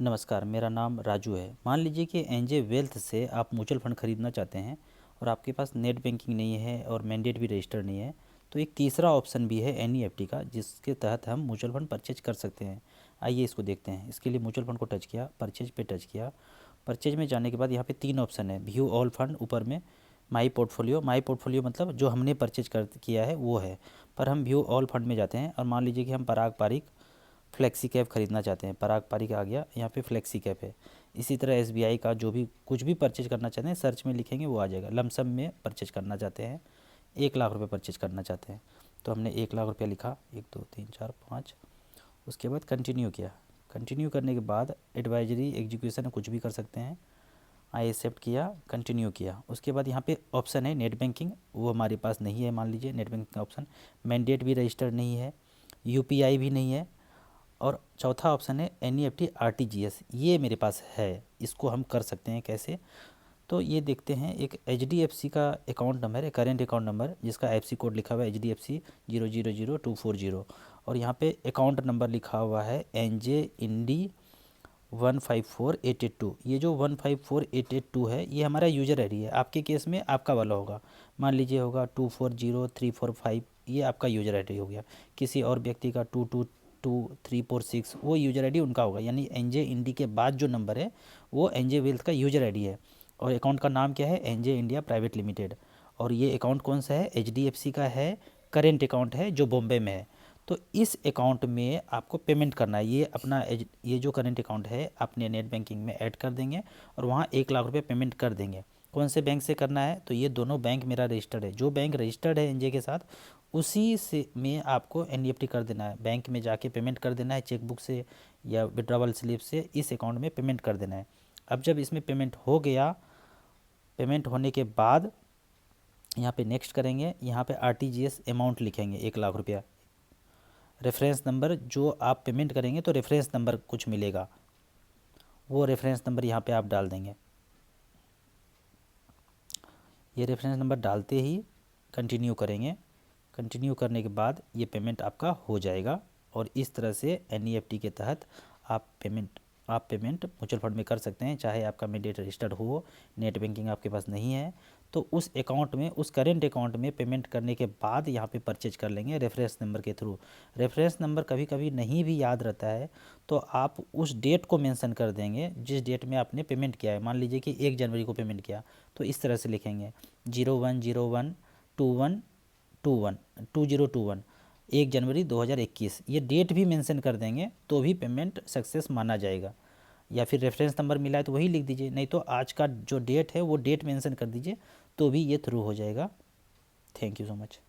नमस्कार, मेरा नाम राजू है। मान लीजिए कि एनजे वेल्थ से आप म्यूचुअल फंड खरीदना चाहते हैं और आपके पास नेट बैंकिंग नहीं है और मैंडेट भी रजिस्टर नहीं है, तो एक तीसरा ऑप्शन भी है एनईएफटी का, जिसके तहत हम म्यूचुअल फंड परचेज कर सकते हैं। आइए इसको देखते हैं। इसके लिए म्यूचुअल फंड को टच किया, परचेज पे टच किया। परचेज में जाने के बाद यहाँ पे 3 ऑप्शन है। व्यू ऑल फंड ऊपर में, माई पोर्टफोलियो मतलब जो हमने परचेज कर किया है वो है। पर हम व्यू ऑल फंड में जाते हैं और मान लीजिए कि हम पराग पारिक फ्लेक्सी कैप खरीदना चाहते हैं। पराग पारिक आ गया, यहाँ पे फ्लेक्सी कैप है। इसी तरह एसबीआई का जो भी कुछ भी परचेज करना चाहते हैं, सर्च में लिखेंगे वो आ जाएगा। लमसम में परचेज करना चाहते हैं, 1 लाख रुपये परचेज करना चाहते हैं, तो हमने 1 लाख रुपया लिखा, 1 2 3 4 5। उसके बाद कंटिन्यू किया। कंटिन्यू करने के बाद एडवाइजरी एग्जीक्यूशन कुछ भी कर सकते हैं। आई एक्सेप्ट किया, कंटिन्यू किया। उसके बाद यहाँ पे ऑप्शन है नेट बैंकिंग, वो हमारे पास नहीं है। मान लीजिए नेट बैंकिंग का ऑप्शन, मैंडेट भी रजिस्टर नहीं है, यूपीआई भी नहीं है, और चौथा ऑप्शन है एनईएफटी आरटीजीएस, ये मेरे पास है। इसको हम कर सकते हैं कैसे, तो ये देखते हैं। एक एचडीएफसी का अकाउंट नंबर है, करेंट अकाउंट नंबर, जिसका एफसी कोड लिखा हुआ है एचडीएफसी 000240, और यहाँ पे अकाउंट नंबर लिखा हुआ है एनजे इंडी 154882। ये जो 154882 है, ये हमारा यूजर आईडी है। आपके केस में आपका वाला होगा, मान लीजिए होगा 240345, ये आपका यूजर आईडी हो गया। किसी और व्यक्ति का 222346, वो यूजर आईडी उनका होगा। यानी एनजे इंडी के बाद जो नंबर है वो एनजे वेल्थ का यूजर आईडी है। और अकाउंट का नाम क्या है, एनजे इंडिया प्राइवेट लिमिटेड। और ये अकाउंट कौन सा है, एचडीएफसी का है, करेंट अकाउंट है जो बॉम्बे में है। तो इस अकाउंट में आपको पेमेंट करना है। ये अपना ये जो करंट अकाउंट है अपने नेट बैंकिंग में ऐड कर देंगे और वहाँ 1 लाख रुपये पेमेंट कर देंगे। कौन से बैंक से करना है, तो ये दोनों बैंक मेरा रजिस्टर्ड है। जो बैंक रजिस्टर्ड है एनजे के साथ, उसी से में आपको एनईएफटी कर देना है। बैंक में जाके पेमेंट कर देना है, चेकबुक से या विड्रॉवल स्लिप से इस अकाउंट में पेमेंट कर देना है। अब जब इसमें पेमेंट हो गया, पेमेंट होने के बाद यहाँ पे नेक्स्ट करेंगे। यहाँ पे आरटीजीएस अमाउंट लिखेंगे 1 लाख रुपया। रेफरेंस नंबर जो आप पेमेंट करेंगे तो रेफरेंस नंबर कुछ मिलेगा, वो रेफरेंस नंबर यहाँ पे आप डाल देंगे। ये रेफरेंस नंबर डालते ही कंटिन्यू करेंगे। कंटिन्यू करने के बाद ये पेमेंट आपका हो जाएगा। और इस तरह से एनईएफटी के तहत आप पेमेंट म्यूचुअल फंड में कर सकते हैं। चाहे आपका मैंडेट रजिस्टर्ड हो, नेट बैंकिंग आपके पास नहीं है, तो उस अकाउंट में, उस करेंट अकाउंट में पेमेंट करने के बाद यहाँ पे परचेज कर लेंगे रेफरेंस नंबर के थ्रू। रेफरेंस नंबर कभी कभी नहीं भी याद रहता है, तो आप उस डेट को मेंशन कर देंगे जिस डेट में आपने पेमेंट किया है। मान लीजिए कि 1 जनवरी को पेमेंट किया, तो इस तरह से लिखेंगे 0101212021, 1 जनवरी 2021। ये डेट भी मेंशन कर देंगे तो भी पेमेंट सक्सेस माना जाएगा। या फिर रेफरेंस नंबर मिला है तो वही लिख दीजिए, नहीं तो आज का जो डेट है वो डेट मेंशन कर दीजिए, तो भी ये थ्रू हो जाएगा। Thank you so much.